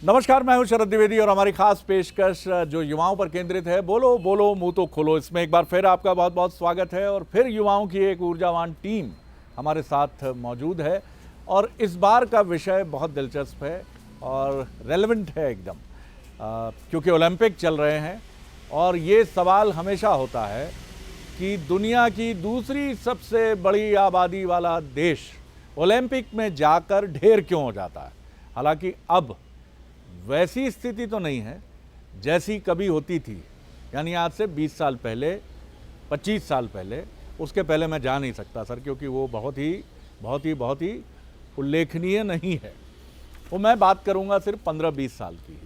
नमस्कार, मैं हूं शरद द्विवेदी और हमारी खास पेशकश जो युवाओं पर केंद्रित है, बोलो बोलो मुंह तो खोलो। इसमें एक बार फिर आपका बहुत बहुत स्वागत है और फिर युवाओं की एक ऊर्जावान टीम हमारे साथ मौजूद है। और इस बार का विषय बहुत दिलचस्प है और रेलेवेंट है एकदम, क्योंकि ओलंपिक चल रहे हैं और ये सवाल हमेशा होता है कि दुनिया की दूसरी सबसे बड़ी आबादी वाला देश ओलंपिक में जाकर ढेर क्यों हो जाता है। हालांकि अब वैसी स्थिति तो नहीं है जैसी कभी होती थी, यानी आज से 20 साल पहले, 25 साल पहले। उसके पहले मैं जा नहीं सकता सर, क्योंकि वो बहुत ही उल्लेखनीय नहीं है। वो मैं बात करूंगा सिर्फ 15-20 साल की।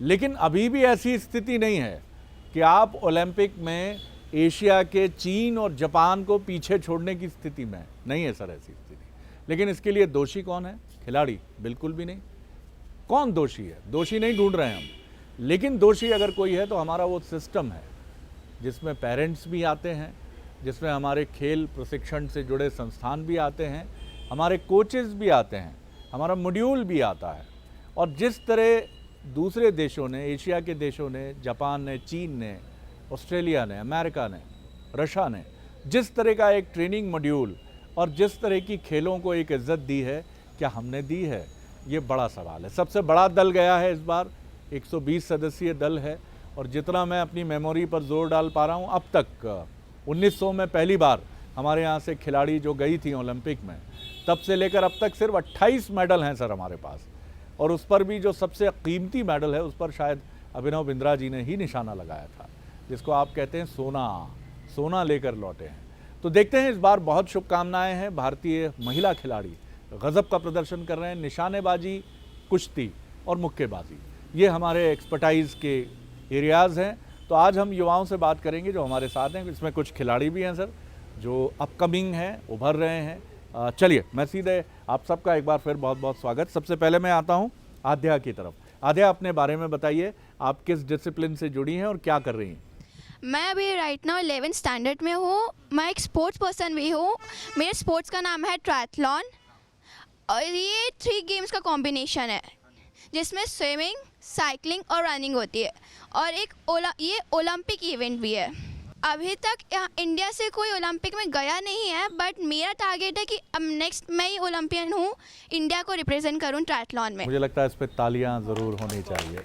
लेकिन अभी भी ऐसी स्थिति नहीं है कि आप ओलंपिक में एशिया के चीन और जापान को पीछे छोड़ने की स्थिति में नहीं है सर, ऐसी स्थिति। लेकिन इसके लिए दोषी कौन है? खिलाड़ी? बिल्कुल भी नहीं। कौन दोषी है? दोषी नहीं ढूंढ रहे हैं हम, लेकिन दोषी अगर कोई है तो हमारा वो सिस्टम है जिसमें पेरेंट्स भी आते हैं, जिसमें हमारे खेल प्रशिक्षण से जुड़े संस्थान भी आते हैं, हमारे कोचेस भी आते हैं, हमारा मॉड्यूल भी आता है। और जिस तरह दूसरे देशों ने, एशिया के देशों ने, जापान ने, चीन ने, ऑस्ट्रेलिया ने, अमेरिका ने, रशिया ने जिस तरह का एक ट्रेनिंग मॉड्यूल और जिस तरह की खेलों को एक इज्जत दी है, क्या हमने दी है? ये बड़ा सवाल है। सबसे बड़ा दल गया है इस बार, 120 सदस्यीय दल है। और जितना मैं अपनी मेमोरी पर जोर डाल पा रहा हूँ, अब तक 1900 में पहली बार हमारे यहाँ से खिलाड़ी जो गई थी ओलंपिक में, तब से लेकर अब तक सिर्फ 28 मेडल हैं सर हमारे पास। और उस पर भी जो सबसे कीमती मेडल है, उस पर शायद अभिनव बिंद्रा जी ने ही निशाना लगाया था, जिसको आप कहते हैं सोना लेकर लौटे हैं। तो देखते हैं, इस बार बहुत शुभकामनाएं हैं। भारतीय महिला खिलाड़ी गजब का प्रदर्शन कर रहे हैं। निशानेबाजी, कुश्ती और मुक्केबाजी, ये हमारे एक्सपर्टाइज के एरियाज़ हैं। तो आज हम युवाओं से बात करेंगे जो हमारे साथ हैं। इसमें कुछ खिलाड़ी भी हैं सर जो अपकमिंग हैं, उभर रहे हैं। चलिए, मैं सीधे आप सबका एक बार फिर बहुत बहुत स्वागत। सबसे पहले मैं आता हूं आध्या की तरफ। आध्या, अपने बारे में बताइए, आप किस डिसिप्लिन से जुड़ी हैं और क्या कर रही हैं? मैं अभी राइट नाउ 11th स्टैंडर्ड में हूँ। मैं एक स्पोर्ट्स पर्सन भी हूँ। मेरे स्पोर्ट्स का नाम है ट्रायथलॉन और ये 3 गेम्स का कॉम्बिनेशन है जिसमें स्विमिंग, साइकिलिंग और रनिंग होती है। और ये ओलंपिक इवेंट भी है। अभी तक यहाँ इंडिया से कोई ओलंपिक में गया नहीं है, बट मेरा टारगेट है कि अब नेक्स्ट मैं ही ओलंपियन हूँ, इंडिया को रिप्रेजेंट करूँ ट्रायथलॉन में। मुझे लगता है इस पर तालियां ज़रूर होनी चाहिए,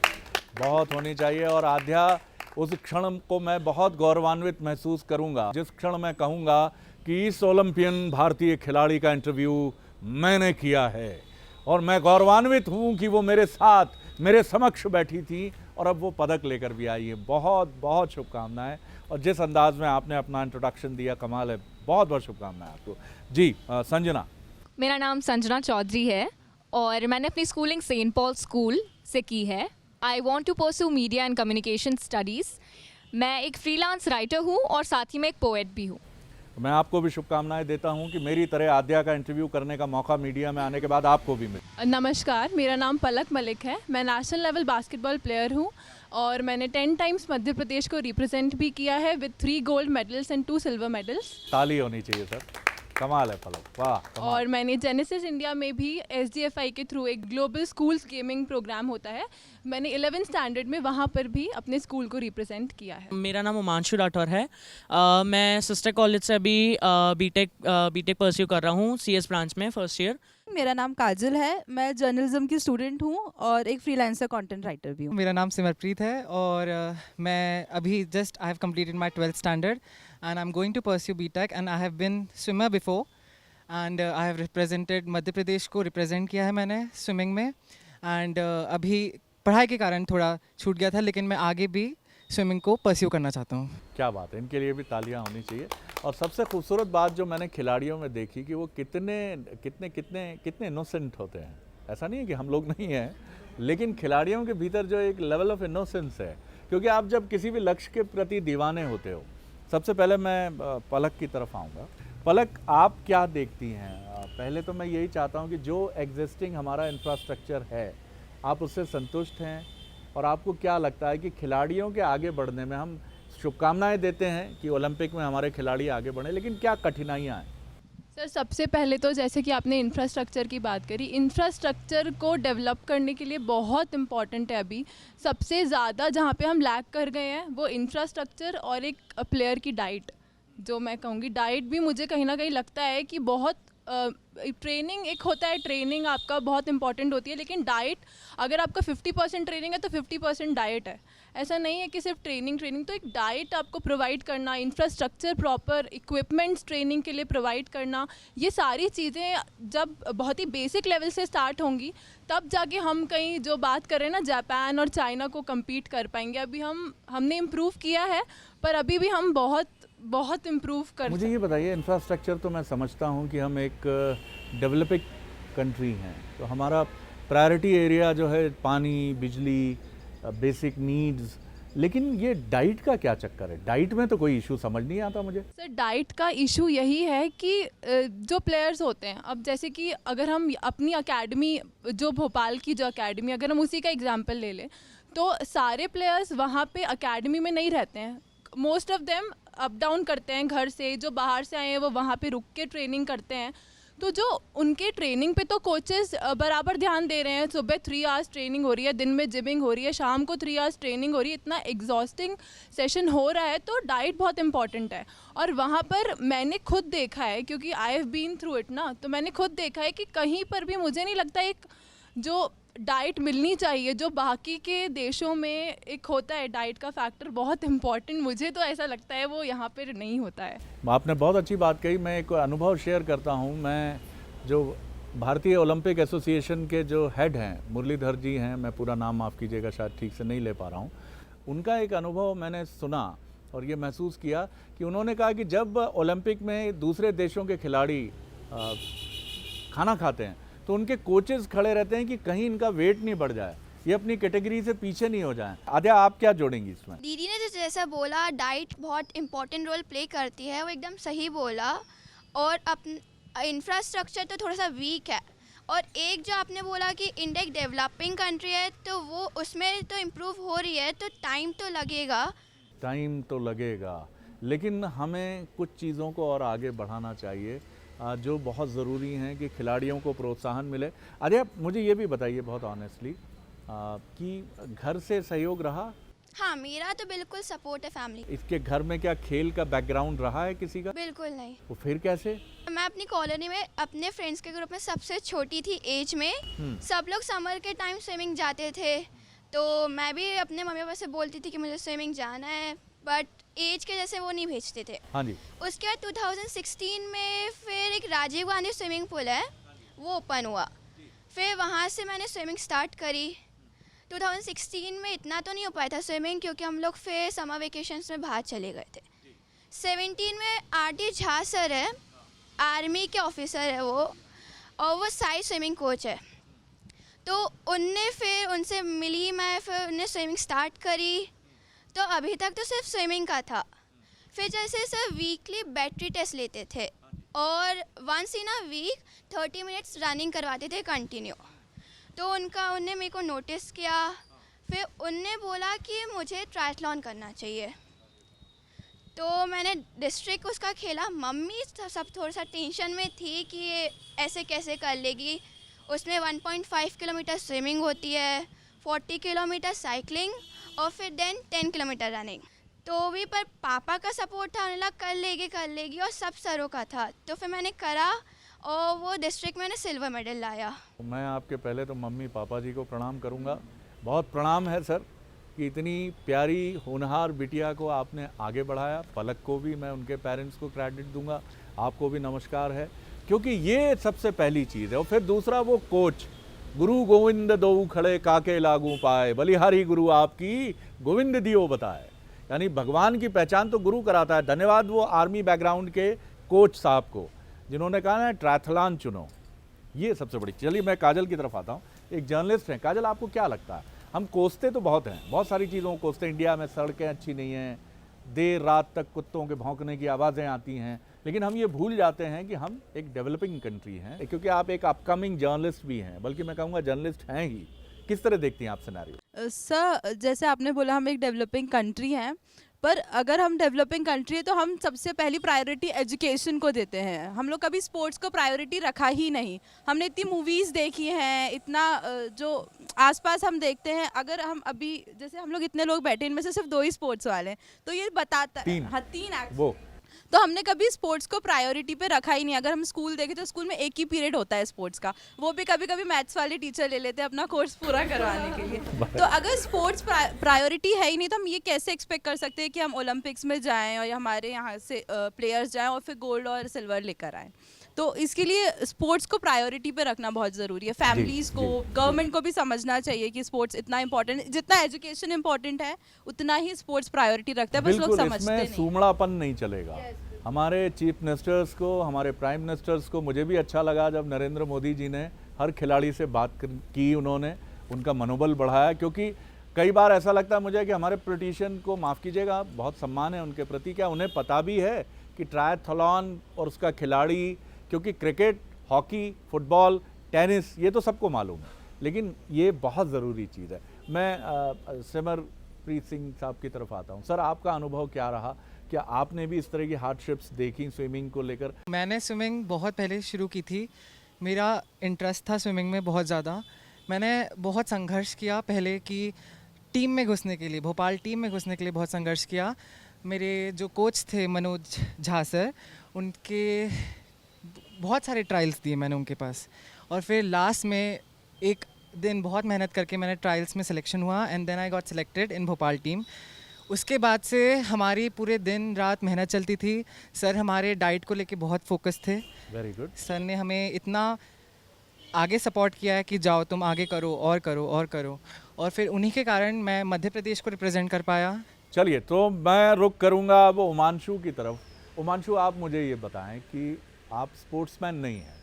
बहुत होनी चाहिए। और आध्या, उस क्षण को मैं बहुत गौरवान्वित महसूस करूंगा जिस क्षण मैं कहूंगा कि इस ओलंपियन भारतीय खिलाड़ी का इंटरव्यू मैंने किया है। और मैं गौरवान्वित हूं कि वो मेरे साथ, मेरे समक्ष बैठी थी और अब वो पदक लेकर भी आई है। बहुत बहुत शुभकामनाएं। और जिस अंदाज में आपने अपना इंट्रोडक्शन दिया, कमाल है। बहुत बहुत शुभकामनाएं आपको जी। संजना। मेरा नाम संजना चौधरी है और मैंने अपनी स्कूलिंग सेंट पॉल स्कूल से की है। I want to pursue media and communication studies. मैं एक फ्रीलांस राइटर हूँ और साथ ही में एक पोएट भी हूँ। मैं आपको भी शुभकामनाएं देता हूं कि मेरी तरह आद्या का इंटरव्यू करने का मौका मीडिया में आने के बाद आपको भी मिले। नमस्कार, मेरा नाम पलक मलिक है। मैं नेशनल लेवल बास्केटबॉल प्लेयर हूँ और मैंने 10 टाइम्स मध्य प्रदेश को रिप्रेजेंट भी किया है with 3 gold medals and 2 silver medals. ताली होनी चाहिए सर, कमाल है पलक, वाह कमाल। और मैंने जेनेसिस इंडिया में भी SDFI के थ्रू एक ग्लोबल स्कूल्स गेमिंग प्रोग्राम होता है, मैंने 11th स्टैंडर्ड में वहाँ पर भी अपने स्कूल को रिप्रेजेंट किया है। मेरा नाम उमांशु राठौर है। मैं सिस्टर कॉलेज से अभी बीटेक परस्यू कर रहा हूँ CS ब्रांच में, फर्स्ट ईयर। मेरा नाम काजल है। मैं जर्नलिज्म की स्टूडेंट हूँ और एक फ्रीलांसर कंटेंट राइटर भी हूँ। मेरा नाम सिमरप्रीत है और मैं अभी just I have completed my 12th standard and I am going to pursue BTech and I have been swimmer before and I have represented Madhya Pradesh को रिप्रेजेंट किया है मैंने स्विमिंग में। एंड अभी पढ़ाई के कारण थोड़ा छूट गया था, लेकिन मैं आगे भी स्विमिंग को परस्यू करना चाहता हूँ। क्या बात है, इनके लिए भी तालियां होनी चाहिए। और सबसे खूबसूरत बात जो मैंने खिलाड़ियों में देखी कि वो कितने इनोसेंट होते हैं। ऐसा नहीं है कि हम लोग नहीं हैं, लेकिन खिलाड़ियों के भीतर जो एक लेवल ऑफ इनोसेंस है, क्योंकि आप जब किसी भी लक्ष्य के प्रति दीवाने होते हो। सबसे पहले मैं पलक की तरफ आऊँगा। पलक, आप क्या देखती हैं? पहले तो मैं यही चाहता हूँ कि जो एग्जिस्टिंग हमारा इंफ्रास्ट्रक्चर है, आप उससे संतुष्ट हैं? और आपको क्या लगता है कि खिलाड़ियों के आगे बढ़ने में, हम शुभकामनाएं देते हैं कि ओलंपिक में हमारे खिलाड़ी आगे बढ़े, लेकिन क्या कठिनाइयां हैं? सर सबसे पहले तो जैसे कि आपने इंफ्रास्ट्रक्चर की बात करी, इंफ्रास्ट्रक्चर को डेवलप करने के लिए बहुत इम्पॉर्टेंट है अभी। सबसे ज़्यादा जहाँ पे हम लैग कर गए हैं वो इंफ्रास्ट्रक्चर और एक प्लेयर की डाइट। जो मैं कहूँगी डाइट भी मुझे कहीं ना कहीं लगता है कि बहुत ट्रेनिंग एक होता है, ट्रेनिंग आपका बहुत इंपॉर्टेंट होती है, लेकिन डाइट अगर आपका 50% ट्रेनिंग है तो 50% डाइट है। ऐसा नहीं है कि सिर्फ ट्रेनिंग तो एक डाइट आपको प्रोवाइड करना, इंफ्रास्ट्रक्चर प्रॉपर, इक्विपमेंट्स ट्रेनिंग के लिए प्रोवाइड करना, ये सारी चीज़ें जब बहुत ही बेसिक लेवल से स्टार्ट होंगी तब जाके हम कहीं जो बात करें ना जापान और चाइना को कम्पीट कर पाएंगे। अभी हमने इम्प्रूव किया है पर अभी भी हम बहुत इम्प्रूव कर मुझे ये बताइए, इंफ्रास्ट्रक्चर तो मैं समझता हूँ कि हम एक डेवलपिंग कंट्री हैं, तो हमारा प्रायोरिटी एरिया जो है पानी, बिजली, बेसिक नीड्स, लेकिन ये डाइट का क्या चक्कर है? डाइट में तो कोई इशू समझ नहीं आता मुझे। सर डाइट का इशू यही है कि जो प्लेयर्स होते हैं, अब जैसे कि अगर हम अपनी एकेडमी, जो भोपाल की जो एकेडमी, अगर हम उसी का एग्जांपल ले लें तो सारे प्लेयर्स वहाँ पे एकेडमी में नहीं रहते हैं। Most of them up down करते हैं घर से, जो बाहर से आए हैं वो वहाँ पे रुक के ट्रेनिंग करते हैं। तो जो उनके ट्रेनिंग पे तो कोचेस बराबर ध्यान दे रहे हैं, सुबह 3 आवर्स ट्रेनिंग हो रही है, दिन में जिमिंग हो रही है, शाम को 3 आवर्स ट्रेनिंग हो रही है, इतना एग्जॉस्टिंग सेशन हो रहा है, तो डाइट बहुत इंपॉर्टेंट है। और वहाँ पर मैंने खुद देखा है, क्योंकि I have been through it ना, तो मैंने खुद देखा है कि कहीं पर भी मुझे नहीं लगता एक जो डाइट मिलनी चाहिए जो बाकी के देशों में एक होता है डाइट का फैक्टर बहुत इंपॉर्टेंट, मुझे तो ऐसा लगता है वो यहाँ पर नहीं होता है। आपने बहुत अच्छी बात कही। मैं एक अनुभव शेयर करता हूँ। मैं जो भारतीय ओलंपिक एसोसिएशन के जो हेड हैं, मुरलीधर जी हैं, मैं पूरा नाम माफ़ कीजिएगा शायद ठीक से नहीं ले पा रहा हूँ, उनका एक अनुभव मैंने सुना और ये महसूस किया कि उन्होंने कहा कि जब ओलंपिक में दूसरे देशों के खिलाड़ी खाना खाते हैं तो उनके कोचेस खड़े रहते हैं कि कहीं इनका वेट नहीं बढ़ जाए, ये अपनी कैटेगरी से पीछे नहीं हो जाएं। आद्या, आप क्या जोड़ेंगी इसमें? दीदी ने जैसा बोला डाइट बहुत इंपॉर्टेंट रोल प्ले करती है, वो एकदम सही बोला। और इंफ्रास्ट्रक्चर तो थोड़ा सा वीक है। और एक जो आपने बोला कि इंडिया एक डेवलपिंग कंट्री है, तो वो उसमें तो इम्प्रूव हो रही है, तो टाइम तो लगेगा। टाइम तो लगेगा, लेकिन हमें कुछ चीज़ों को और आगे बढ़ाना चाहिए जो बहुत ज़रूरी हैं कि खिलाड़ियों को प्रोत्साहन मिले। अरे मुझे ये भी बताइए बहुत ऑनेस्टली कि घर से सहयोग रहा? हाँ, मेरा तो बिल्कुल सपोर्ट है फैमिली। इसके घर में क्या खेल का बैकग्राउंड रहा है किसी का? बिल्कुल नहीं। तो फिर कैसे? मैं अपनी कॉलोनी में अपने फ्रेंड्स के ग्रुप में सबसे छोटी थी एज में। सब लोग समर के टाइम स्विमिंग जाते थे, तो मैं भी अपने मम्मी पापा से बोलती थी कि मुझे स्विमिंग जाना है, बट एज के जैसे वो नहीं भेजते थे। हाँ जी। उसके बाद 2016 में फिर एक राजीव गांधी स्विमिंग पूल है, वो ओपन हुआ। फिर वहाँ से मैंने स्विमिंग स्टार्ट करी। 2016 में इतना तो नहीं हो पाया था स्विमिंग, क्योंकि हम लोग फिर समर वेकेशंस में बाहर चले गए थे। 17 में आरटी झा सर है, आर्मी के ऑफिसर है वो, और वो साई स्विमिंग कोच है। तो उनसे मिली मैं, फिर उन्हें स्विमिंग स्टार्ट करी। तो अभी तक तो सिर्फ स्विमिंग का था। फिर जैसे सर वीकली बैटरी टेस्ट लेते थे और once in a week 30 minutes running करवाते थे कंटिन्यू। तो उनने मेरे को नोटिस किया, फिर उनने बोला कि मुझे ट्रायथलॉन करना चाहिए। तो मैंने डिस्ट्रिक्ट उसका खेला। मम्मी सब थोड़ा सा टेंशन में थी कि ये ऐसे कैसे कर लेगी। उसमें 1.5 किलोमीटर स्विमिंग होती है, 40 किलोमीटर साइकिलिंग और फिर देन 10 किलोमीटर रनिंग। तो भी पर पापा का सपोर्ट था, उन्हें लगा कर लेगी और सब सरों का था। तो फिर मैंने करा और वो डिस्ट्रिक्ट मैंने सिल्वर मेडल लाया। मैं आपके पहले तो मम्मी पापा जी को प्रणाम करूंगा। बहुत प्रणाम है सर कि इतनी प्यारी होनहार बिटिया को आपने आगे बढ़ाया। पलक को भी मैं उनके पेरेंट्स को क्रेडिट दूंगा, आपको भी नमस्कार है, क्योंकि ये सबसे पहली चीज़ है। और फिर दूसरा वो कोच, गुरु गोविंद दो खड़े काके लागू पाए, बलिहारी गुरु आपकी गोविंद दियो बताए। यानी भगवान की पहचान तो गुरु कराता है। धन्यवाद वो आर्मी बैकग्राउंड के कोच साहब को जिन्होंने कहा ना ट्रायथलॉन चुनो, ये सबसे बड़ी। चलिए मैं काजल की तरफ आता हूँ, एक जर्नलिस्ट हैं। काजल, आपको क्या लगता है, हम कोसते तो बहुत हैं, बहुत सारी चीज़ों को कोसते। इंडिया में सड़कें अच्छी नहीं हैं, देर रात तक कुत्तों के भौंकने की आवाज़ें आती हैं, लेकिन हम ये भूल जाते हैं कि हम एक डेवलपिंग कंट्री हैं। क्योंकि आप एक अपकमिंग जर्नलिस्ट भी हैं, बल्कि मैं कहूँगा जर्नलिस्ट हैं ही। किस तरह देखती हैं आप सिनेरियो? सर जैसे आपने बोला हम एक डेवलपिंग कंट्री हैं, पर अगर हम डेवलपिंग कंट्री है तो हम सबसे पहली प्रायोरिटी एजुकेशन को देते हैं। हम लोग कभी स्पोर्ट्स को प्रायोरिटी रखा ही नहीं। हमने इतनी मूवीज़ देखी हैं, इतना जो आसपास हम देखते हैं, अगर हम अभी जैसे हम लोग इतने लोग बैठे इनमें से सिर्फ 2 ही स्पोर्ट्स वाले हैं, तो ये बताता है। 3 हाँ 3 वो तो हमने कभी स्पोर्ट्स को प्रायोरिटी पे रखा ही नहीं। अगर हम स्कूल देखें तो स्कूल में एक ही पीरियड होता है स्पोर्ट्स का, वो भी कभी कभी मैथ्स वाले टीचर ले लेते हैं अपना कोर्स पूरा करवाने के लिए। तो अगर स्पोर्ट्स प्रायोरिटी है ही नहीं तो हम ये कैसे एक्सपेक्ट कर सकते हैं कि हम ओलंपिक्स में जाएं और हमारे यहाँ से प्लेयर्स जाएं और फिर गोल्ड और सिल्वर लेकर आएँ। तो इसके लिए स्पोर्ट्स को प्रायोरिटी पे रखना बहुत ज़रूरी है। फैमिलीज़ को, गवर्नमेंट को भी समझना चाहिए कि स्पोर्ट्स इतना इंपॉर्टेंट है, जितना एजुकेशन इंपॉर्टेंट है उतना ही स्पोर्ट्स प्रायोरिटी रखता है, बस लोग बिल्कुल, समझते इसमें नहीं। सूमड़ापन नहीं चलेगा। हमारे चीफ मिनिस्टर्स को, हमारे प्राइम मिनिस्टर्स को, मुझे भी अच्छा लगा जब नरेंद्र मोदी जी ने हर खिलाड़ी से बात की, उन्होंने उनका मनोबल बढ़ाया, क्योंकि कई बार ऐसा लगता है मुझे कि हमारे पॉलिटिशियन को, माफ़ कीजिएगा, बहुत सम्मान है उनके प्रति, क्या उन्हें पता भी है कि ट्रायथलॉन और उसका खिलाड़ी, क्योंकि क्रिकेट, हॉकी, फुटबॉल, टेनिस ये तो सबको मालूम है, लेकिन ये बहुत ज़रूरी चीज़ है। मैं सिमरप्रीत सिंह साहब की तरफ आता हूँ। सर, आपका अनुभव क्या रहा? क्या आपने भी इस तरह की हार्डशिप्स देखी स्विमिंग को लेकर? मैंने स्विमिंग बहुत पहले शुरू की थी। मेरा इंटरेस्ट था स्विमिंग में बहुत ज़्यादा। मैंने बहुत संघर्ष किया पहले कि टीम में घुसने के लिए, भोपाल टीम में घुसने के लिए बहुत संघर्ष किया। मेरे जो कोच थे मनोज झा सर, उनके बहुत सारे ट्रायल्स दिए मैंने उनके पास, और फिर लास्ट में एक दिन बहुत मेहनत करके मैंने ट्रायल्स में सिलेक्शन हुआ and then I got selected in Bhopal team. उसके बाद से हमारी पूरे दिन रात मेहनत चलती थी। सर हमारे डाइट को लेके बहुत फोकस थे। Very good. सर ने हमें इतना आगे सपोर्ट किया है कि जाओ तुम आगे करो और करो और करो, और फिर उन्हीं के कारण मैं मध्य प्रदेश को रिप्रेजेंट कर पाया। चलिए, तो मैं रुक करूंगा अब उमांशु की तरफ। उमांशु, आप मुझे ये बताएं कि आप स्पोर्ट्समैन नहीं हैं,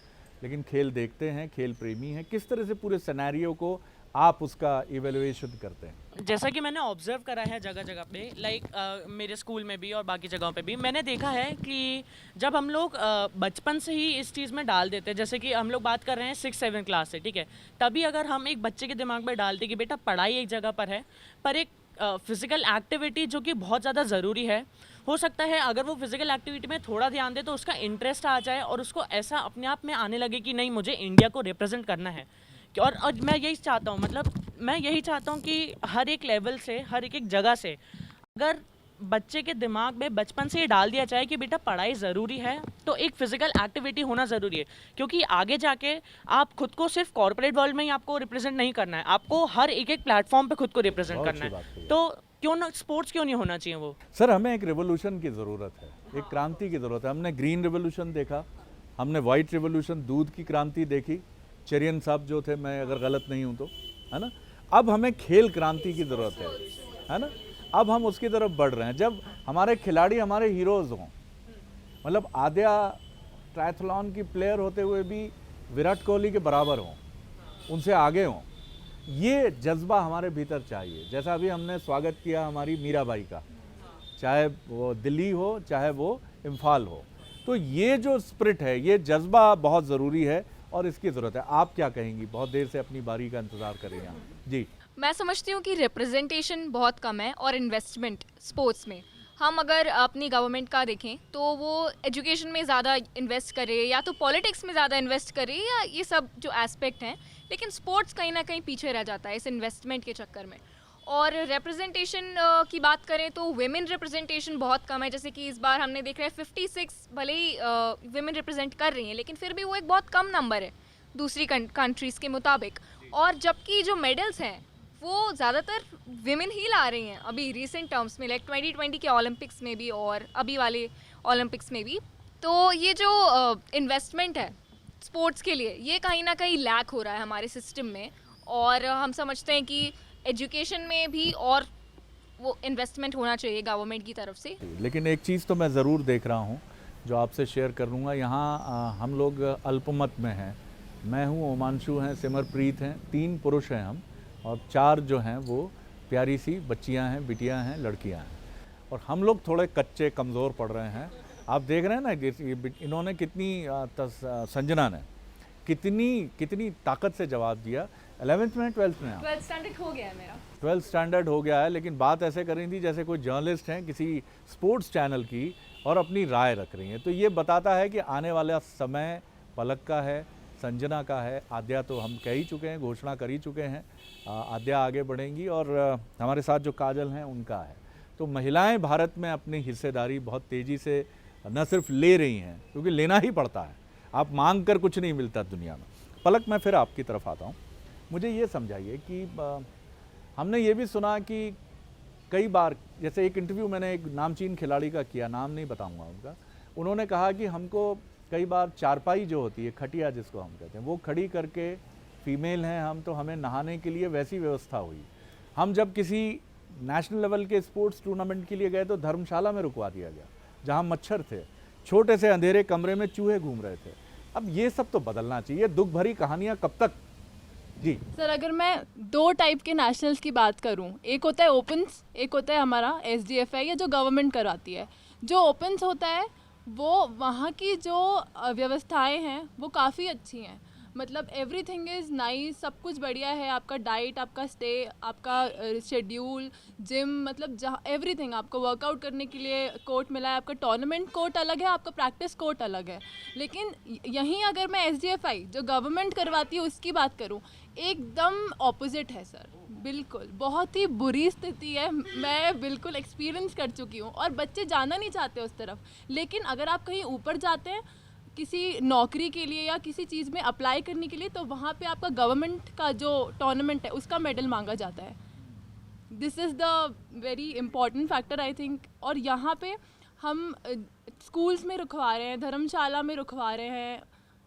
लेकिन खेल देखते हैं, खेल प्रेमी हैं। किस तरह से पूरे सिनेरियो को आप उसका इवेल्युएशन करते हैं? जैसा कि मैंने ऑब्जर्व करा है जगह जगह पे, लाइक मेरे स्कूल में भी और बाकी जगहों पे भी मैंने देखा है कि जब हम लोग बचपन से ही इस चीज़ में डाल देते हैं, जैसे कि हम लोग बात कर रहे हैं 6-7 क्लास से, ठीक है, तभी अगर हम एक बच्चे के दिमाग में डालते कि बेटा पढ़ाई एक जगह पर है, पर एक फिज़िकल एक्टिविटी जो कि बहुत ज़्यादा ज़रूरी है, हो सकता है अगर वो फिज़िकल एक्टिविटी में थोड़ा ध्यान दे तो उसका इंटरेस्ट आ जाए और उसको ऐसा अपने आप में आने लगे कि नहीं, मुझे इंडिया को रिप्रेजेंट करना है। और मैं यही चाहता हूँ, मतलब मैं यही चाहता हूँ कि हर एक लेवल से, हर एक जगह से अगर बच्चे के दिमाग में बचपन से ये डाल दिया जाए कि बेटा पढ़ाई ज़रूरी है, तो एक फ़िज़िकल एक्टिविटी होना ज़रूरी है, क्योंकि आगे जाके आप खुद को सिर्फ कॉर्पोरेट वर्ल्ड में ही आपको रिप्रेजेंट नहीं करना है, आपको हर एक प्लेटफॉर्म पे खुद को रिप्रेजेंट करना है। तो क्यों ना स्पोर्ट्स क्यों नहीं होना चाहिए वो? सर, हमें एक रेवोल्यूशन की ज़रूरत है, एक क्रांति की ज़रूरत है। हमने ग्रीन रेवोल्यूशन देखा, हमने वाइट रेवोल्यूशन, दूध की क्रांति देखी, चेरियन साहब जो थे, मैं अगर गलत नहीं हूँ तो, है ना। अब हमें खेल क्रांति की ज़रूरत है ना। अब हम उसकी तरफ बढ़ रहे हैं, जब हमारे खिलाड़ी हमारे हीरोज़ हों। मतलब आद्या ट्रायथलॉन की प्लेयर होते हुए भी विराट कोहली के बराबर हों, उनसे आगे हों, ये जज्बा हमारे भीतर चाहिए। जैसा अभी हमने स्वागत किया हमारी मीराबाई का, चाहे वो दिल्ली हो चाहे वो इम्फाल हो, तो ये जो स्पिरिट है, ये जज्बा बहुत ज़रूरी है और इसकी ज़रूरत है। आप क्या कहेंगी? बहुत देर से अपनी बारी का इंतज़ार कर रही हैं जी। मैं समझती हूँ कि रिप्रेजेंटेशन बहुत कम है और इन्वेस्टमेंट स्पोर्ट्स में। हम अगर अपनी गवर्नमेंट का देखें तो वो एजुकेशन में ज़्यादा इन्वेस्ट करे या तो पॉलिटिक्स में ज़्यादा इन्वेस्ट करे या ये सब जो एस्पेक्ट हैं, लेकिन स्पोर्ट्स कहीं ना कहीं पीछे रह जाता है इस इन्वेस्टमेंट के चक्कर में। और रिप्रेजेंटेशन की बात करें तो विमेन रिप्रेजेंटेशन बहुत कम है। जैसे कि इस बार हमने देख रहे हैं 56 भले ही विमेन रिप्रेजेंट कर रही हैं, लेकिन फिर भी वो एक बहुत कम नंबर है दूसरी कंट्रीज़ के मुताबिक। और जबकि जो मेडल्स हैं वो ज़्यादातर विमेन ही ला रही हैं अभी रिसेंट टर्म्स में, लाइक 2020 के ओलंपिक्स में भी और अभी वाले ओलंपिक्स में भी। तो ये जो इन्वेस्टमेंट है स्पोर्ट्स के लिए, ये कहीं ना कहीं लैक हो रहा है हमारे सिस्टम में। और हम समझते हैं कि एजुकेशन में भी और वो इन्वेस्टमेंट होना चाहिए गवर्नमेंट की तरफ से। लेकिन एक चीज़ तो मैं ज़रूर देख रहा हूँ जो आपसे शेयर कर लूँगा। यहाँ हम लोग अल्पमत में हैं। मैं हूँ, उमांशु हैं, सिमरप्रीत हैं, 3 पुरुष हैं हम, और 4 जो हैं वो प्यारी सी बच्चियाँ हैं, बिटियाँ हैं, लड़कियाँ हैं। और हम लोग थोड़े कच्चे कमज़ोर पड़ रहे हैं। आप देख रहे हैं ना, इन्होंने कितनी संजना ने कितनी ताकत से जवाब दिया। 11th में 12th में आप? 12th स्टैंडर्ड हो गया है मेरा। 12th स्टैंडर्ड हो गया है, लेकिन बात ऐसे कर रही थी जैसे कोई जर्नलिस्ट हैं किसी स्पोर्ट्स चैनल की और अपनी राय रख रही हैं। तो ये बताता है कि आने वाला समय पलक का है, संजना का है, आद्या तो हम कह ही चुके हैं, घोषणा कर ही चुके हैं, आद्या आगे बढ़ेंगी और हमारे साथ जो काजल हैं उनका है। तो महिलाएं भारत में अपनी हिस्सेदारी बहुत तेज़ी से न सिर्फ ले रही हैं, क्योंकि लेना ही पड़ता है, आप मांग कर कुछ नहीं मिलता दुनिया में। पलक, मैं फिर आपकी तरफ आता हूँ, मुझे ये समझाइए कि हमने ये भी सुना कि कई बार, जैसे एक इंटरव्यू मैंने एक नामचीन खिलाड़ी का किया, नाम नहीं बताऊंगा उनका, उन्होंने कहा कि हमको कई बार चारपाई जो होती है, खटिया जिसको हम कहते हैं, वो खड़ी करके, फीमेल हैं हम तो हमें नहाने के लिए वैसी व्यवस्था हुई। हम जब किसी नेशनल लेवल के स्पोर्ट्स टूर्नामेंट के लिए गए तो धर्मशाला में रुकवा दिया गया, जहाँ मच्छर थे, छोटे से अंधेरे कमरे में चूहे घूम रहे थे। अब ये सब तो बदलना चाहिए, दुख भरी कहानियाँ कब तक? जी सर, अगर मैं 2 टाइप के नेशनल्स की बात करूं, एक होता है ओपन्स, एक होता है हमारा SDFI या जो गवर्नमेंट करवाती है। जो ओपन्स होता है वो वहाँ की जो व्यवस्थाएं हैं वो काफ़ी अच्छी हैं, मतलब एवरीथिंग इज़ नाइस, सब कुछ बढ़िया है, आपका डाइट, आपका स्टे, आपका शेड्यूल, जिम, मतलब जहाँ एवरीथिंग, आपको वर्कआउट करने के लिए कोर्ट मिला है, आपका टूर्नामेंट कोर्ट अलग है, आपका प्रैक्टिस कोर्ट अलग है। लेकिन यहीं अगर मैं SDFI जो गवर्नमेंट करवाती है उसकी बात करूँ, एकदम ऑपोजिट है सर, बिल्कुल बहुत ही बुरी स्थिति है। मैं बिल्कुल एक्सपीरियंस कर चुकी हूँ और बच्चे जाना नहीं चाहते उस तरफ। लेकिन अगर आप कहीं ऊपर जाते हैं किसी नौकरी के लिए या किसी चीज़ में अप्लाई करने के लिए, तो वहाँ पे आपका गवर्नमेंट का जो टूर्नामेंट है उसका मेडल मांगा जाता है। This is the very important factor I think. और यहाँ पे हम स्कूल्स में रुकवा रहे हैं, धर्मशाला में रुकवा रहे हैं,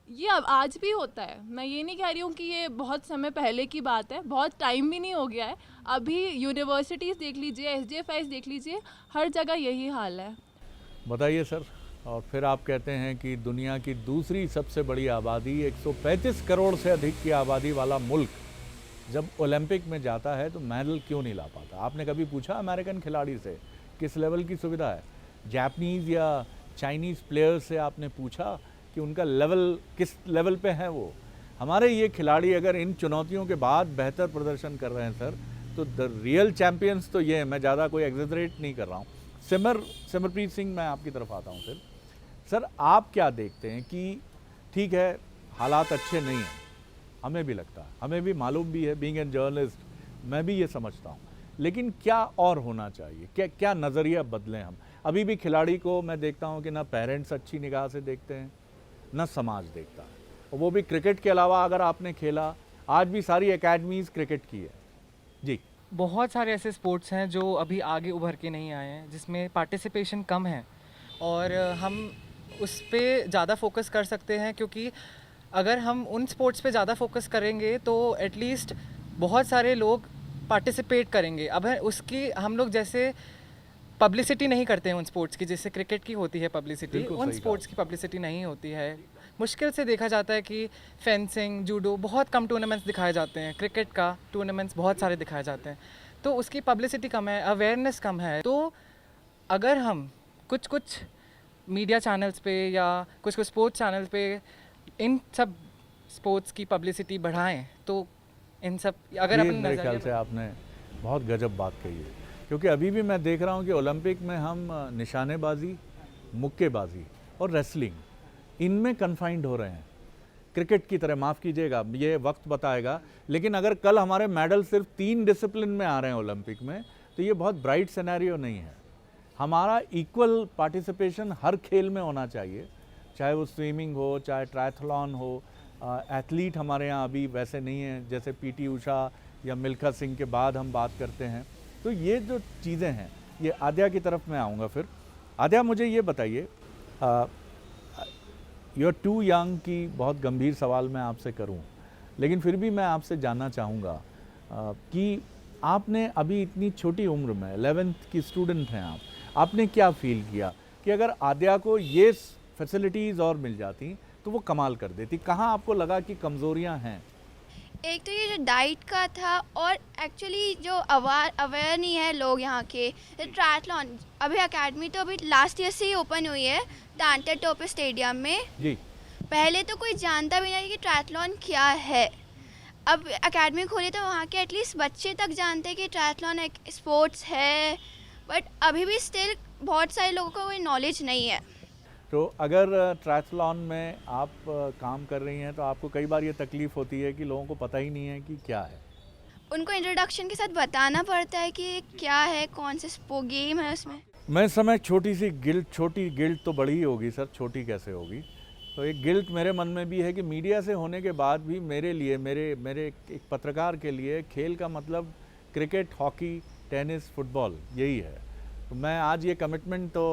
ये अब आज भी होता है। मैं ये नहीं कह रही हूँ कि ये बहुत समय पहले की बात है, बहुत टाइम भी नहीं हो गया है। अभी यूनिवर्सिटीज़ देख लीजिए, SDFIs देख लीजिए, हर जगह यही हाल है। बताइए सर। और फिर आप कहते हैं कि दुनिया की दूसरी सबसे बड़ी आबादी, 135 करोड़ से अधिक की आबादी वाला मुल्क जब ओलंपिक में जाता है तो मेडल क्यों नहीं ला पाता? आपने कभी पूछा अमेरिकन खिलाड़ी से किस लेवल की सुविधा है? जापानीज़ या चाइनीज़ प्लेयर से आपने पूछा कि उनका लेवल किस लेवल पे है? वो हमारे ये खिलाड़ी अगर इन चुनौतियों के बाद बेहतर प्रदर्शन कर रहे हैं सर, तो द रियल चैम्पियंस तो ये है। मैं ज़्यादा कोई एग्जेजरेट नहीं कर रहा हूँ। सिमरप्रीत सिंह, मैं आपकी तरफ आता हूँ फिर। सर, आप क्या देखते हैं कि ठीक है, हालात अच्छे नहीं हैं, हमें भी लगता है, हमें भी मालूम भी है, बीइंग एन जर्नलिस्ट मैं भी ये समझता हूँ, लेकिन क्या और होना चाहिए? क्या नज़रिया बदलें हम? अभी भी खिलाड़ी को मैं देखता हूँ कि ना पेरेंट्स अच्छी निगाह से देखते हैं, ना समाज देखता है। और वो भी क्रिकेट के अलावा अगर आपने खेला, आज भी सारी एकेडमीज़ क्रिकेट की है। जी, बहुत सारे ऐसे स्पोर्ट्स हैं जो अभी आगे उभर के नहीं आए हैं, जिसमें पार्टिसिपेशन कम है और हम उस पर ज़्यादा फोकस कर सकते हैं, क्योंकि अगर हम उन स्पोर्ट्स पे ज़्यादा फोकस करेंगे तो एटलीस्ट बहुत सारे लोग पार्टिसिपेट करेंगे। अब उसकी हम लोग जैसे पब्लिसिटी नहीं करते हैं उन स्पोर्ट्स की, जैसे क्रिकेट की होती है पब्लिसिटी, उन स्पोर्ट्स की पब्लिसिटी नहीं होती है। मुश्किल से देखा जाता है कि फेंसिंग, जूडो, बहुत कम टूर्नामेंट्स दिखाए जाते हैं, क्रिकेट का टूर्नामेंट्स बहुत सारे दिखाए जाते हैं, तो उसकी पब्लिसिटी कम है, अवेयरनेस कम है। तो अगर हम कुछ मीडिया चैनल्स पे या कुछ स्पोर्ट्स चैनल्स पे इन सब स्पोर्ट्स की पब्लिसिटी बढ़ाएं तो इन सब अगर ये मेरे ख्याल से आपने बहुत गजब बात कही है, क्योंकि अभी भी मैं देख रहा हूँ कि ओलंपिक में हम निशानेबाजी, मुक्केबाजी और रेसलिंग इनमें कन्फाइंड हो रहे हैं, क्रिकेट की तरह। माफ़ कीजिएगा, ये वक्त बताएगा, लेकिन अगर कल हमारे मेडल सिर्फ 3 डिसिप्लिन में आ रहे हैं ओलंपिक में, तो ये बहुत ब्राइट सिनेरियो नहीं है। हमारा इक्वल पार्टिसिपेशन हर खेल में होना चाहिए, चाहे वो स्विमिंग हो, चाहे ट्रायथलॉन हो। एथलीट हमारे यहाँ अभी वैसे नहीं हैं, जैसे PT उषा या मिल्खा सिंह के बाद हम बात करते हैं। तो ये जो चीज़ें हैं, ये आद्या की तरफ मैं आऊँगा फिर। आद्या, मुझे ये बताइए, यू आर टू यंग की बहुत गंभीर सवाल मैं आपसे करूं, लेकिन फिर भी मैं आपसे जानना चाहूँगा कि आपने अभी इतनी छोटी उम्र में 11th की स्टूडेंट हैं आपने क्या फील किया कि अगर आद्या को ये फैसिलिटीज़ और मिल जाती तो वो कमाल कर देती? कहाँ आपको लगा कि कमज़ोरियाँ हैं? एक तो ये जो डाइट का था, और एक्चुअली जो अवेयर नहीं है लोग यहाँ के। ट्रायथलॉन अभी एकेडमी तो अभी लास्ट ईयर से ही ओपन हुई है टांटे टोपे स्टेडियम में। जी, पहले तो कोई जानता भी नहीं कि ट्रायथलॉन क्या है। अब एकेडमी खोली तो वहाँ के एटलीस्ट बच्चे तक जानते हैं कि ट्रायथलॉन एक स्पोर्ट्स है, बट अभी भी स्टिल बहुत सारे लोगों को कोई नॉलेज नहीं है। तो अगर ट्रायथलॉन में आप काम कर रही हैं तो आपको कई बार ये तकलीफ़ होती है कि लोगों को पता ही नहीं है कि क्या है। उनको इंट्रोडक्शन के साथ बताना पड़ता है कि क्या है, कौन से गेम है उसमें। मैं इस समय छोटी गिल्ट तो बड़ी ही होगी सर, छोटी कैसे होगी। तो एक गिल्ट मेरे मन में भी है कि मीडिया से होने के बाद भी मेरे लिए मेरे एक पत्रकार के लिए खेल का मतलब क्रिकेट, हॉकी, टेनिस, फुटबॉल यही है। तो मैं आज ये कमिटमेंट तो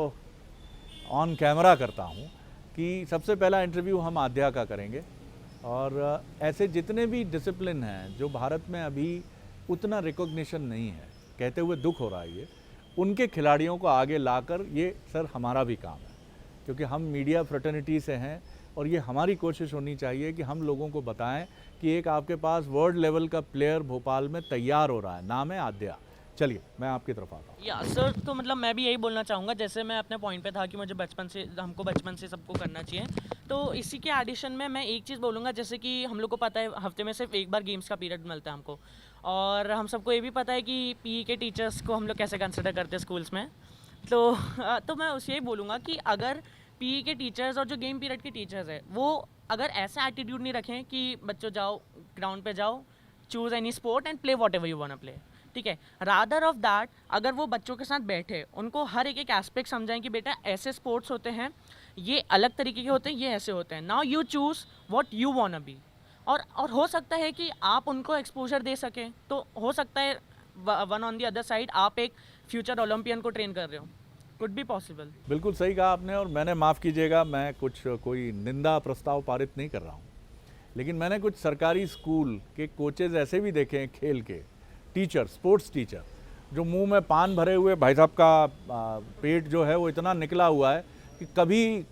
ऑन कैमरा करता हूँ कि सबसे पहला इंटरव्यू हम आद्या का करेंगे और ऐसे जितने भी डिसिप्लिन हैं जो भारत में अभी उतना रिकॉग्निशन नहीं है, कहते हुए दुख हो रहा है ये, उनके खिलाड़ियों को आगे लाकर ये सर हमारा भी काम है, क्योंकि हम मीडिया फ्रेटर्निटी से हैं और ये हमारी कोशिश होनी चाहिए कि हम लोगों को बताएं कि एक आपके पास वर्ल्ड लेवल का प्लेयर भोपाल में तैयार हो रहा है, नाम है आद्या। चलिए मैं आपकी तरफ आता हूँ। या सर, तो मतलब मैं भी यही बोलना चाहूँगा, जैसे मैं अपने पॉइंट पे था कि मुझे हमको बचपन से सबको करना चाहिए, तो इसी के एडिशन में मैं एक चीज़ बोलूँगा, जैसे कि हम लोग को पता है हफ्ते में सिर्फ एक बार गेम्स का पीरियड मिलता है हमको, और हम सबको ये भी पता है कि पीई के टीचर्स को हम लोग कैसे कंसिडर करते हैं स्कूल्स में। तो मैं उसे यही बोलूँगा कि अगर पीई के टीचर्स और जो गेम पीरियड के टीचर्स है वो अगर ऐसा एटीट्यूड नहीं रखें कि बच्चों जाओ ग्राउंड पे जाओ, choose any sport and play what ever you want play, ठीक है, रादर ऑफ दैट अगर वो बच्चों के साथ बैठे, उनको हर एक एस्पेक्ट समझाएं कि बेटा ऐसे स्पोर्ट्स होते हैं, ये अलग तरीके के होते हैं, ये ऐसे होते हैं, now you choose what you want be. और हो सकता है कि आप उनको एक्सपोजर दे सकें, तो हो सकता है one on the other side आप एक फ्यूचर ओलंपियन को ट्रेन कर रहे हो, कुड बी पॉसिबल। बिल्कुल सही कहा आपने, और मैंने माफ़ कीजिएगा, मैं कोई निंदा प्रस्ताव पारित नहीं कर रहा हूँ, लेकिन मैंने कुछ सरकारी स्कूल के कोचेज़ ऐसे भी देखे हैं, खेल के टीचर, स्पोर्ट्स टीचर, जो मुंह में पान भरे हुए, भाई साहब का पेट जो है वो इतना निकला हुआ है कि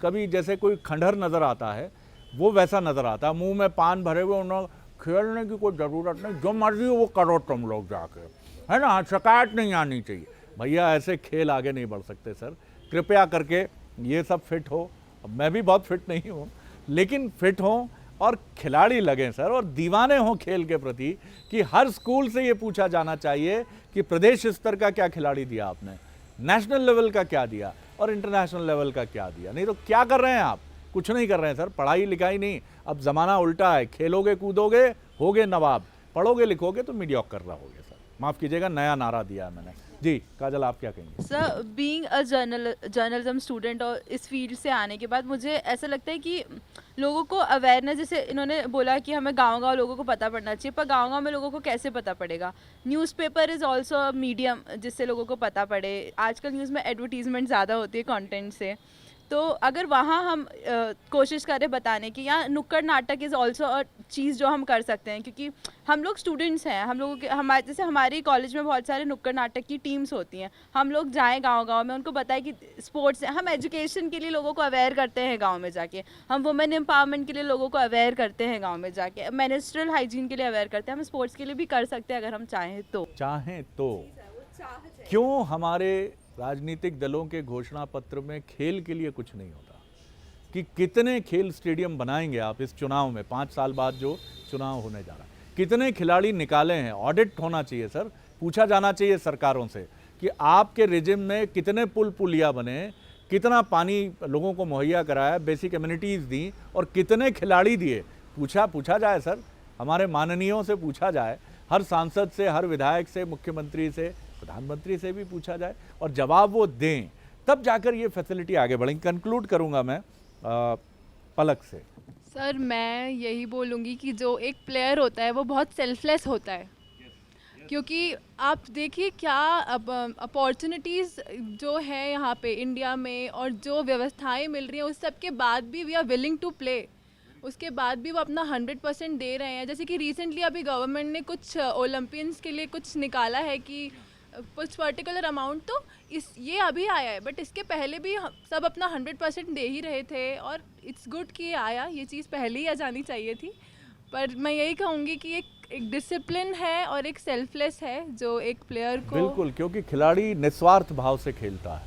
कभी जैसे कोई खंडहर नज़र आता है वो वैसा नज़र आता है, मुंह में पान भरे हुए, उन्हें खेलने की कोई ज़रूरत नहीं, जो मर्जी हो वो करो तुम लोग जाके, है ना, शिकायत नहीं आनी चाहिए। भैया ऐसे खेल आगे नहीं बढ़ सकते सर, कृपया करके ये सब फिट हो, मैं भी बहुत फिट नहीं हूँ, लेकिन फिट हों और खिलाड़ी लगें सर, और दीवाने हों खेल के प्रति, कि हर स्कूल से ये पूछा जाना चाहिए कि प्रदेश स्तर का क्या खिलाड़ी दिया आपने, नेशनल लेवल का क्या दिया और इंटरनेशनल लेवल का क्या दिया। नहीं तो क्या कर रहे हैं आप, कुछ नहीं कर रहे हैं सर, पढ़ाई लिखाई नहीं, अब ज़माना उल्टा है, खेलोगे कूदोगे होगे नवाब, पढ़ोगे लिखोगे तो मीडियोकर रहोगे सर। माफ़ कीजिएगा, नया नारा दिया है मैंने। जी काजल, आप क्या कहेंगे? Sir, being a journalism student और इस फील्ड से आने के बाद मुझे ऐसा लगता है कि लोगों को अवेयरनेस, जैसे इन्होंने बोला कि हमें गांव-गांव लोगों को पता पड़ना चाहिए, पर गांव-गांव में लोगों को कैसे पता पड़ेगा? Newspaper is also a medium जिससे लोगों को पता पड़े। आजकल न्यूज़ में एडवर्टीजमेंट ज़्यादा होती है कंटेंट से, तो अगर वहाँ हम कोशिश करें बताने की, या नुक्कड़ नाटक इज़ ऑल्सो अ चीज़ जो हम कर सकते हैं, क्योंकि हम लोग स्टूडेंट्स हैं, हम लोगों के हमारे जैसे हमारे कॉलेज में बहुत सारे नुक्कड़ नाटक की टीम्स होती हैं, हम लोग जाएं गांव-गांव में, उनको बताएं कि स्पोर्ट्स है, हम एजुकेशन के लिए लोगों को अवेयर करते हैं गांव में जाके, हम वुमेन एम्पावरमेंट के लिए लोगों को अवेयर करते हैं गाँव में जाके, मेंस्ट्रुअल हाइजीन के लिए अवेयर करते हैं, हम स्पोर्ट्स के लिए भी कर सकते हैं अगर हम चाहें तो। क्यों हमारे राजनीतिक दलों के घोषणा पत्र में खेल के लिए कुछ नहीं होता? कि कितने खेल स्टेडियम बनाएंगे आप इस चुनाव में, 5 साल बाद जो चुनाव होने जा रहा है, कितने खिलाड़ी निकाले हैं? ऑडिट होना चाहिए सर, पूछा जाना चाहिए सरकारों से कि आपके रिजिम में कितने पुलिया बने, कितना पानी लोगों को मुहैया कराया, बेसिक एमिनिटीज़ दी, और कितने खिलाड़ी दिए, पूछा जाए सर, हमारे माननीयों से पूछा जाए, हर सांसद से, हर विधायक से, मुख्यमंत्री से, प्रधानमंत्री से भी पूछा जाए, और जवाब वो दें, तब जाकर ये फैसिलिटी आगे बढ़ेंगी। कंक्लूड करूंगा मैं पलक से। सर, मैं यही बोलूँगी कि जो एक प्लेयर होता है वो बहुत सेल्फलेस होता है, क्योंकि आप देखिए क्या अब अपॉर्चुनिटीज़ जो है यहाँ पे इंडिया में, और जो व्यवस्थाएं मिल रही हैं, उस सब के बाद भी we are willing to play, उसके बाद भी वो अपना 100% दे रहे हैं। जैसे कि रिसेंटली अभी गवर्नमेंट ने कुछ ओलंपियंस के लिए कुछ निकाला है कि कुछ पर्टिकुलर अमाउंट, तो ये अभी आया है, बट इसके पहले भी सब अपना 100% दे ही रहे थे, और इट्स गुड कि ये आया, ये चीज़ पहले ही आ जानी चाहिए थी। पर मैं यही कहूँगी कि एक डिसिप्लिन है और एक सेल्फलेस है जो एक प्लेयर को, बिल्कुल, क्योंकि खिलाड़ी निस्वार्थ भाव से खेलता है,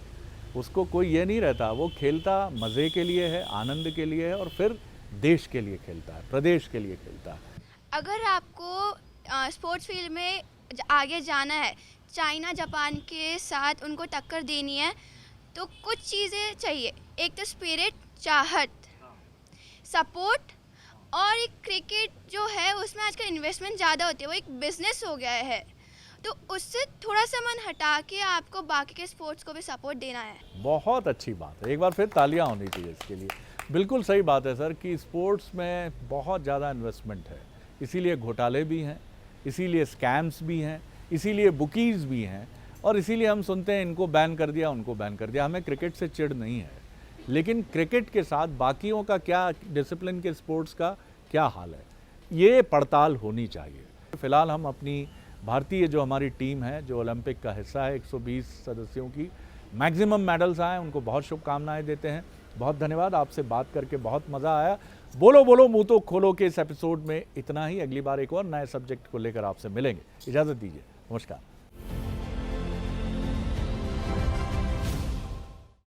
उसको कोई ये नहीं रहता, वो खेलता मज़े के लिए है, आनंद के लिए है, और फिर देश के लिए खेलता है, प्रदेश के लिए खेलता है। अगर आपको स्पोर्ट्स फील्ड में आगे जाना है, चाइना जापान के साथ उनको टक्कर देनी है, तो कुछ चीज़ें चाहिए। एक तो स्पिरिट, चाहत, सपोर्ट, और एक क्रिकेट जो है उसमें आजकल इन्वेस्टमेंट ज़्यादा होती है, वो एक बिजनेस हो गया है, तो उससे थोड़ा सा मन हटा के आपको बाकी के स्पोर्ट्स को भी सपोर्ट देना है। बहुत अच्छी बात है, एक बार फिर तालियां होनी चाहिए इसके लिए। बिल्कुल सही बात है सर कि स्पोर्ट्स में बहुत ज़्यादा इन्वेस्टमेंट है, इसीलिए घोटाले भी हैं, इसीलिए स्कैम्स भी हैं, इसीलिए बुकीज़ भी हैं, और इसीलिए हम सुनते हैं इनको बैन कर दिया, उनको बैन कर दिया। हमें क्रिकेट से चिढ़ नहीं है, लेकिन क्रिकेट के साथ बाकियों का क्या, डिसिप्लिन के स्पोर्ट्स का क्या हाल है, ये पड़ताल होनी चाहिए। फिलहाल हम अपनी भारतीय जो हमारी टीम है, जो ओलंपिक का हिस्सा है, 120 सदस्यों की, मैक्सिमम मेडल्स आए, उनको बहुत शुभकामनाएं देते हैं। बहुत धन्यवाद, आपसे बात करके बहुत मज़ा आया। बोलो बोलो मुँह तो खोलो के इस एपिसोड में इतना ही। अगली बार एक और नए सब्जेक्ट को लेकर आपसे मिलेंगे। इजाज़त दीजिए, नमस्कार।